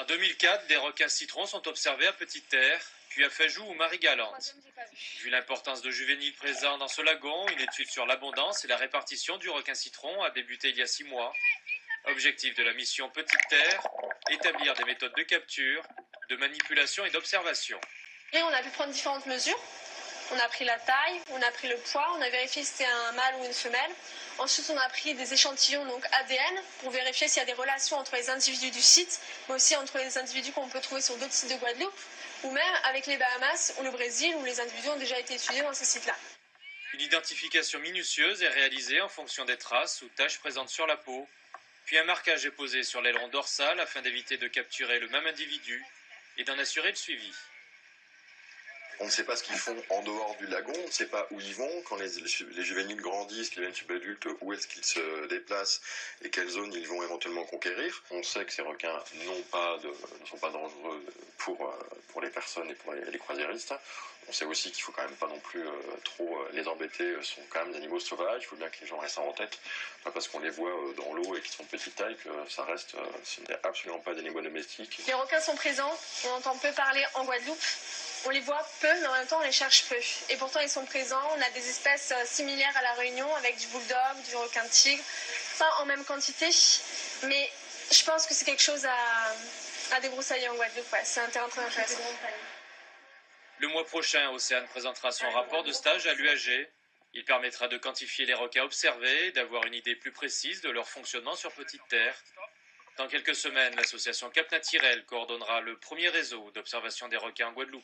En 2004, des requins citrons sont observés à Petite-Terre, puis à Fajou ou Marie-Galante. Vu l'importance de juvéniles présents dans ce lagon, une étude sur l'abondance et la répartition du requin citron a débuté il y a 6 mois. Objectif de la mission Petite-Terre, établir des méthodes de capture, de manipulation et d'observation. Et on a pu prendre différentes mesures. On a pris la taille, on a pris le poids, on a vérifié si c'était un mâle ou une femelle. Ensuite, on a pris des échantillons donc ADN pour vérifier s'il y a des relations entre les individus du site, mais aussi entre les individus qu'on peut trouver sur d'autres sites de Guadeloupe, ou même avec les Bahamas ou le Brésil, où les individus ont déjà été étudiés dans ces sites-là. Une identification minutieuse est réalisée en fonction des traces ou taches présentes sur la peau. Puis un marquage est posé sur l'aileron dorsal afin d'éviter de capturer le même individu et d'en assurer le suivi. On ne sait pas ce qu'ils font en dehors du lagon, on ne sait pas où ils vont, quand les juvéniles grandissent, qu'ils deviennent subadultes, où est-ce qu'ils se déplacent et quelles zones ils vont éventuellement conquérir. On sait que ces requins ne sont pas dangereux pour les personnes et pour les croisiéristes. On sait aussi qu'il ne faut quand même pas non plus trop les embêter, ce sont quand même des animaux sauvages, il faut bien que les gens restent ça en tête. Pas parce qu'on les voit dans l'eau et qu'ils sont de petite taille que ça reste, ce n'est absolument pas des animaux domestiques. Les requins sont présents, on entend peu parler en Guadeloupe. On les voit peu, mais en même temps, on les cherche peu. Et pourtant, ils sont présents. On a des espèces similaires à la Réunion, avec du bulldog, du requin-tigre. Pas en même quantité, mais je pense que c'est quelque chose à débroussailler en Guadeloupe. Ouais. C'est un terrain très intéressant. Le mois prochain, Océane présentera son rapport de stage à l'UAG. Il permettra de quantifier les requins observés et d'avoir une idée plus précise de leur fonctionnement sur Petite-Terre. Dans quelques semaines, l'association Cap Naturel coordonnera le premier réseau d'observation des requins en Guadeloupe.